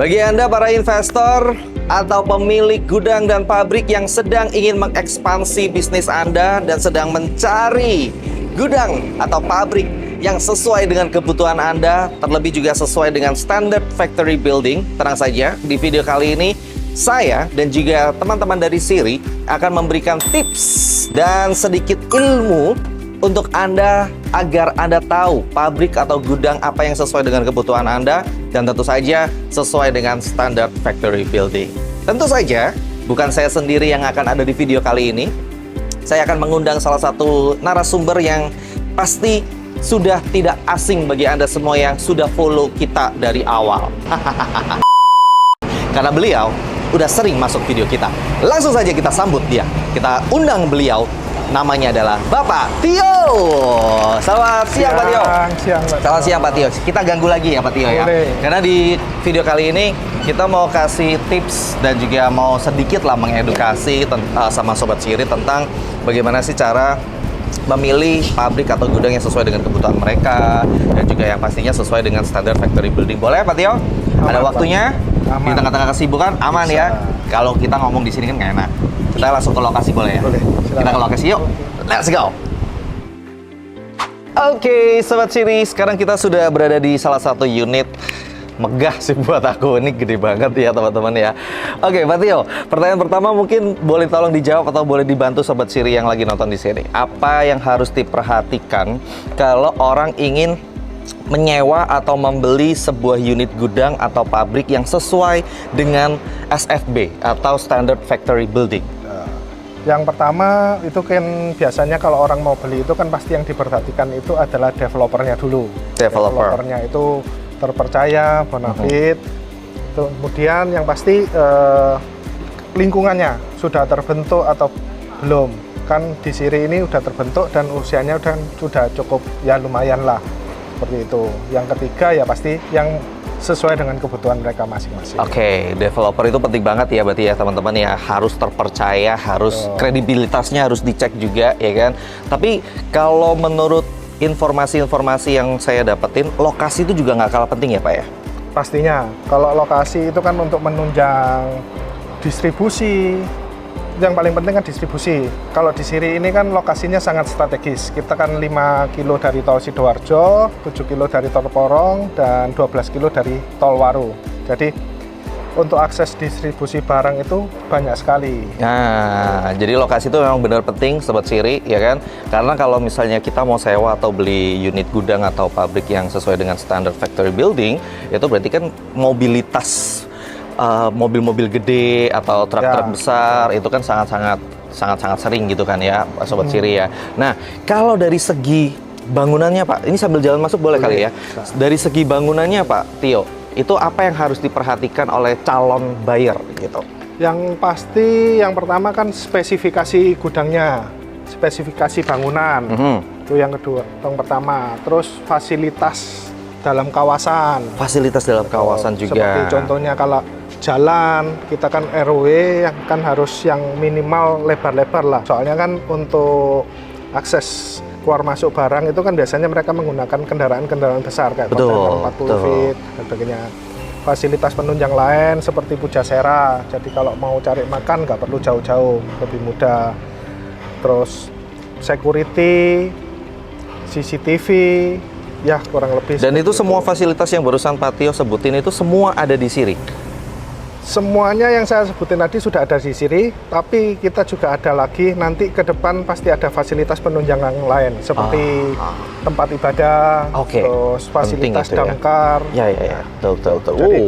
Bagi Anda para investor atau pemilik gudang dan pabrik yang sedang ingin mengekspansi bisnis Anda dan sedang mencari gudang atau pabrik yang sesuai dengan kebutuhan Anda, terlebih juga sesuai dengan standar factory building, tenang saja, di video kali ini saya dan juga teman-teman dari Siri akan memberikan tips dan sedikit ilmu untuk Anda agar Anda tahu pabrik atau gudang apa yang sesuai dengan kebutuhan Anda dan tentu saja sesuai dengan standar factory building. Tentu saja bukan saya sendiri yang akan ada di video kali ini. Saya akan mengundang salah satu narasumber yang pasti sudah tidak asing bagi Anda semua yang sudah follow kita dari awal. Karena beliau udah sering masuk video kita. Langsung saja kita sambut dia. Kita undang beliau. Namanya adalah Bapak Tio. Selamat siang Pak Tio. Selamat siang Pak Tio. Kita ganggu lagi ya Pak Tio ya. Karena di video kali ini kita mau kasih tips dan juga mau sedikit lah mengedukasi sama Sobat Siri tentang bagaimana sih cara memilih pabrik atau gudang yang sesuai dengan kebutuhan mereka dan juga yang pastinya sesuai dengan standar factory building. Boleh Pak Tio? Ada waktunya? Di tengah-tengah kesibukan aman ya. Kalau kita ngomong di sini kan nggak enak. Kita langsung ke lokasi boleh ya? Boleh. Kita ke lokasi yuk. Let's go. Oke, Sobat Siri, sekarang kita sudah berada di salah satu unit megah sih buat aku. Ini gede banget ya teman-teman ya. Oke, Pak Tio, pertanyaan pertama mungkin boleh tolong dijawab atau boleh dibantu Sobat Siri yang lagi nonton di sini. Apa yang harus diperhatikan kalau orang ingin menyewa atau membeli sebuah unit gudang atau pabrik yang sesuai dengan SFB atau Standard Factory Building? Yang pertama itu kan biasanya kalau orang mau beli itu kan pasti yang diperhatikan itu adalah developernya dulu. Developernya itu terpercaya, bonafide. Kemudian yang pasti lingkungannya sudah terbentuk atau belum. Kan di Siri ini udah terbentuk dan usianya sudah cukup ya lumayan lah. Seperti itu. Yang ketiga ya pasti yang sesuai dengan kebutuhan mereka masing-masing. Oke, developer itu penting banget ya berarti ya teman-teman ya. Harus terpercaya, harus kredibilitasnya harus dicek juga ya kan. Tapi kalau menurut informasi-informasi yang saya dapetin, lokasi itu juga nggak kalah penting ya Pak ya? Pastinya, kalau lokasi itu kan untuk menunjang distribusi. Yang paling penting kan distribusi. Kalau di Siri ini kan lokasinya sangat strategis. Kita kan 5 kilo dari tol Sidoarjo, 7 kilo dari tol Porong, dan 12 kilo dari tol Waru. Jadi untuk akses distribusi barang itu banyak sekali. Nah, jadi lokasi itu memang benar penting Sobat Siri ya kan. Karena kalau misalnya kita mau sewa atau beli unit gudang atau pabrik yang sesuai dengan standar factory building, itu berarti kan mobilitas mobil-mobil gede atau truk-truk besar itu kan sangat-sangat sering gitu kan ya Sobat Siri ya. Nah, kalau dari segi bangunannya Pak, ini sambil jalan masuk boleh kali ya. Dari segi bangunannya Pak Tio, itu apa yang harus diperhatikan oleh calon buyer gitu? Yang pasti yang pertama kan spesifikasi gudangnya, spesifikasi bangunan. Itu yang kedua, yang pertama. Terus fasilitas dalam kawasan. Fasilitas dalam kawasan juga. Seperti contohnya kalau jalan, kita kan RW yang kan harus yang minimal lebar-lebar lah. Soalnya kan untuk akses keluar masuk barang itu kan biasanya mereka menggunakan kendaraan-kendaraan besar kayak kontainer 40 feet dan sebagainya. Fasilitas penunjang lain seperti pujasera. Jadi kalau mau cari makan nggak perlu jauh-jauh, lebih mudah. Terus security, CCTV, ya kurang lebih. Dan itu semua fasilitas yang barusan Pak Tio sebutin itu semua ada di Siri? Semuanya yang saya sebutin tadi sudah ada di Siri, tapi kita juga ada lagi nanti ke depan pasti ada fasilitas penunjang yang lain seperti tempat ibadah, terus fasilitas damkar. Ya. Betul. Jadi,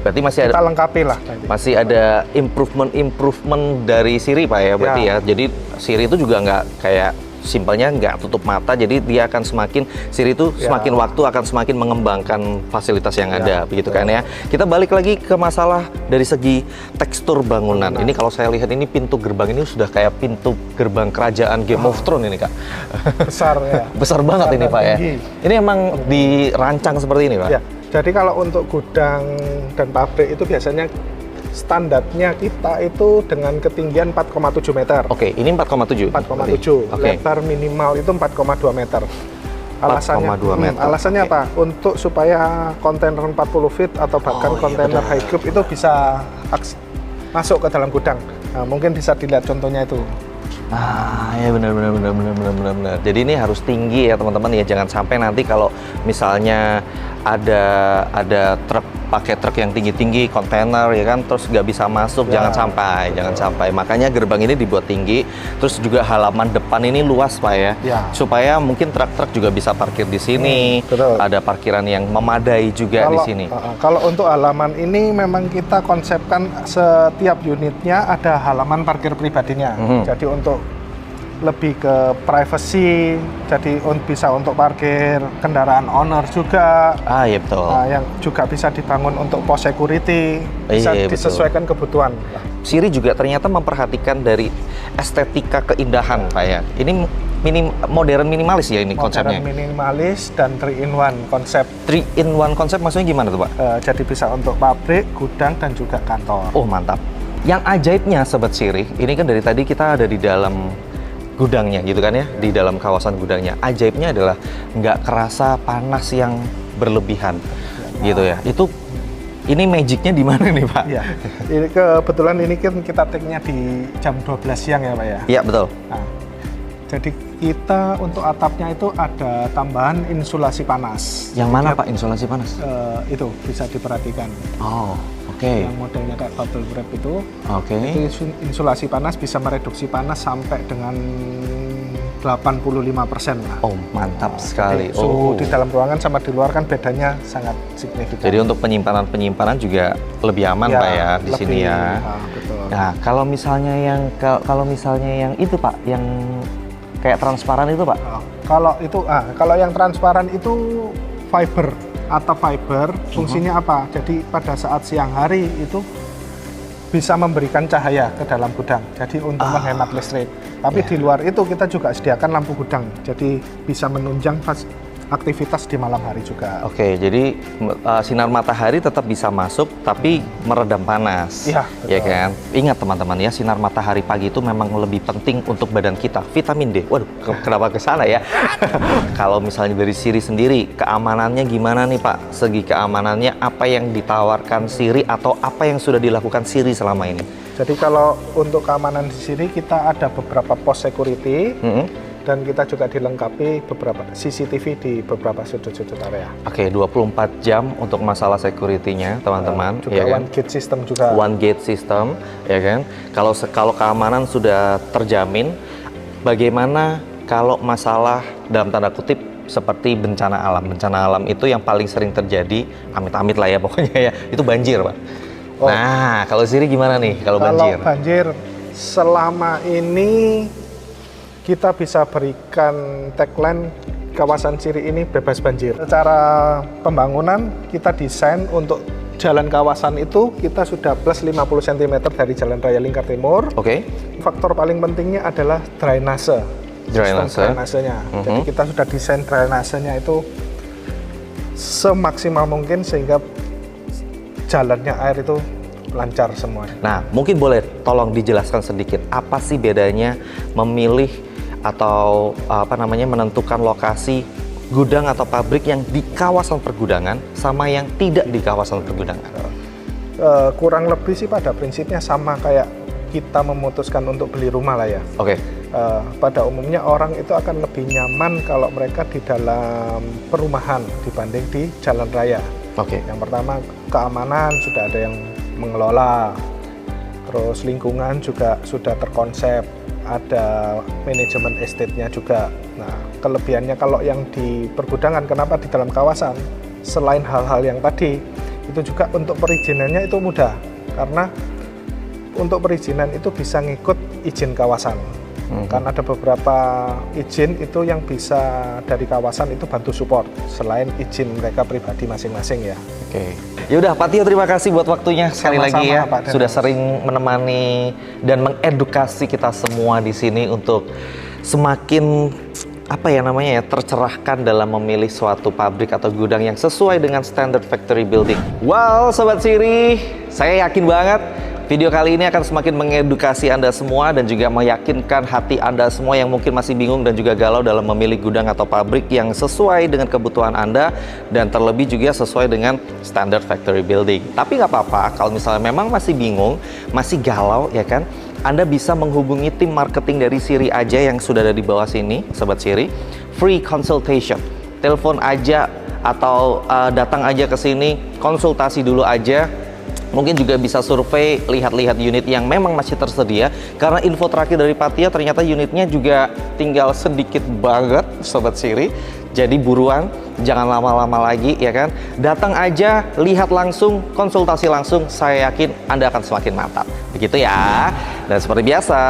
berarti masih ada. Kita lengkapi lah. Masih ada improvement dari Siri Pak ya berarti ya. Jadi Siri itu juga nggak kayak simpelnya nggak tutup mata, jadi dia akan semakin Siri itu semakin waktu akan semakin mengembangkan fasilitas yang ada, begitu kan ya. Kita balik lagi ke masalah dari segi tekstur bangunan. Ini kalau saya lihat ini pintu gerbang ini sudah kayak pintu gerbang kerajaan Game of Thrones ini Kak. Besar ya. Besar banget ini Pak ya. Ini emang dirancang seperti ini Pak? Ya. Jadi kalau untuk gudang dan pabrik itu biasanya standarnya kita itu dengan ketinggian 4,7 meter. Oke, ini 4,7? 4,7. Lebar minimal itu 4,2 meter. 4,2 meter. Alasannya Oke. apa? Untuk supaya kontainer 40 feet atau bahkan Oh, iya, kontainer benar. high cube itu bisa masuk ke dalam gudang. Nah, mungkin bisa dilihat contohnya itu. Ah, ya benar. Jadi ini harus tinggi ya teman-teman ya, jangan sampai nanti kalau misalnya ada truk pakai truk yang tinggi-tinggi kontainer ya kan, terus nggak bisa masuk, Ya, jangan sampai. Makanya gerbang ini dibuat tinggi, terus juga halaman depan ini luas Pak ya, Ya. supaya mungkin truk-truk juga bisa parkir di sini. betul. Ada parkiran yang memadai juga di sini. Kalau untuk halaman ini memang kita konsepkan setiap unitnya ada halaman parkir pribadinya. Jadi untuk lebih ke privacy, jadi bisa untuk parkir kendaraan owner juga. Ah iya betul. Nah, yang juga bisa dibangun untuk pos security, bisa Iya, betul. disesuaikan kebutuhan. Siri juga ternyata memperhatikan dari estetika keindahan Pak ya. Ini modern minimalis ya ini konsepnya. Modern minimalis dan 3-in-1 konsep. 3-in-1 konsep maksudnya gimana tuh Pak? Jadi bisa untuk pabrik, gudang, dan juga kantor. Oh mantap. Yang ajaibnya Sobat Siri, ini kan dari tadi kita ada di dalam gudangnya gitu kan ya, di dalam kawasan gudangnya. Ajaibnya adalah nggak kerasa panas yang berlebihan gitu ya. Ini magicnya di mana nih Pak? Iya. Ini kebetulan ini kan kita take-nya di jam 12 siang ya Pak ya. Iya betul. Nah, jadi kita untuk atapnya itu ada tambahan insulasi panas. Yang mana Pak insulasi panas? Itu bisa diperhatikan. Oh oke. Yang modelnya kayak bubble wrap itu. Oke. Itu insulasi panas bisa mereduksi panas sampai dengan 85% lah. Oh mantap sekali. Jadi suhu Oh. di dalam ruangan sama di luar kan bedanya sangat signifikan. Jadi untuk penyimpanan juga lebih aman Pak ya di lebih, sini ya. Betul. Nah, kalau misalnya yang itu Pak, yang kayak transparan itu Pak. Kalau yang transparan itu fiber atap fiber, fungsinya apa? Jadi pada saat siang hari itu bisa memberikan cahaya ke dalam gudang, jadi untuk menghemat listrik. Tapi di luar itu kita juga sediakan lampu gudang, jadi bisa menunjang aktivitas di malam hari juga. Oke, jadi sinar matahari tetap bisa masuk, tapi meredam panas. Iya, Ya betul. kan? Ingat teman-teman ya, sinar matahari pagi itu memang lebih penting untuk badan kita. Vitamin D. Waduh, kenapa ke sana ya? Kalau misalnya dari Siri sendiri, keamanannya gimana nih Pak? Segi keamanannya, apa yang ditawarkan Siri atau apa yang sudah dilakukan Siri selama ini? Jadi kalau untuk keamanan di sini kita ada beberapa pos security. Dan kita juga dilengkapi beberapa CCTV di beberapa sudut-sudut area. Oke, 24 jam untuk masalah security-nya, teman-teman. Juga ya kan? one gate system juga. One gate system, ya kan? Kalau keamanan sudah terjamin, bagaimana kalau masalah dalam tanda kutip seperti bencana alam? Bencana alam itu yang paling sering terjadi, amit-amit lah ya pokoknya ya, itu banjir, Pak. Oh. Nah, kalau Siri gimana nih kalau banjir? Kalau banjir, selama ini kita bisa berikan tagline kawasan Siri ini bebas banjir. Secara pembangunan kita desain untuk jalan kawasan itu kita sudah plus 50 cm dari Jalan Raya Lingkar Timur. Oke. Faktor paling pentingnya adalah drainase. Sistem drainasenya. Jadi kita sudah desain drainasenya itu semaksimal mungkin sehingga jalannya air itu lancar semua. Nah, mungkin boleh tolong dijelaskan sedikit apa sih bedanya memilih atau menentukan lokasi gudang atau pabrik yang di kawasan pergudangan sama yang tidak di kawasan pergudangan? Kurang lebih sih pada prinsipnya sama kayak kita memutuskan untuk beli rumah lah ya. Oke. Pada umumnya orang itu akan lebih nyaman kalau mereka di dalam perumahan dibanding di jalan raya. Oke. Yang pertama keamanan sudah ada yang mengelola, terus lingkungan juga sudah terkonsep, ada manajemen estate-nya juga. Nah, kelebihannya kalau yang di pergudangan, kenapa di dalam kawasan? Selain hal-hal yang tadi, itu juga untuk perizinannya itu mudah. Karena untuk perizinan itu bisa ngikut izin kawasan. Kan ada beberapa izin itu yang bisa dari kawasan itu bantu support, selain izin mereka pribadi masing-masing ya. Oke. Ya udah, Pak Tio, terima kasih buat waktunya sekali Sama-sama, lagi ya. Pak Dennis. Sudah sering menemani dan mengedukasi kita semua di sini untuk semakin tercerahkan dalam memilih suatu pabrik atau gudang yang sesuai dengan standar factory building. Wow, Sobat Siri, saya yakin banget Video kali ini akan semakin mengedukasi Anda semua dan juga meyakinkan hati Anda semua yang mungkin masih bingung dan juga galau dalam memilih gudang atau pabrik yang sesuai dengan kebutuhan Anda dan terlebih juga sesuai dengan standar factory building. Tapi nggak apa-apa kalau misalnya memang masih bingung, masih galau ya kan, Anda bisa menghubungi tim marketing dari Siri aja yang sudah ada di bawah sini, Sobat Siri. Free consultation. Telepon aja atau datang aja ke sini, konsultasi dulu aja. Mungkin juga bisa survei, lihat-lihat unit yang memang masih tersedia. Karena info terakhir dari Patia, ternyata unitnya juga tinggal sedikit banget, Sobat Siri. Jadi buruan, jangan lama-lama lagi ya kan. Datang aja, lihat langsung, konsultasi langsung, saya yakin Anda akan semakin mantap. Begitu ya. Dan seperti biasa,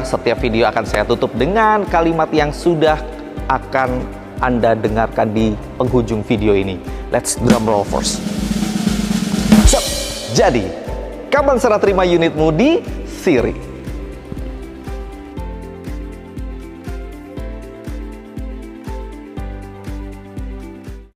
setiap video akan saya tutup dengan kalimat yang sudah akan Anda dengarkan di penghujung video ini. Let's drum roll first. Jadi, kapan serah terima unitmu di Siri?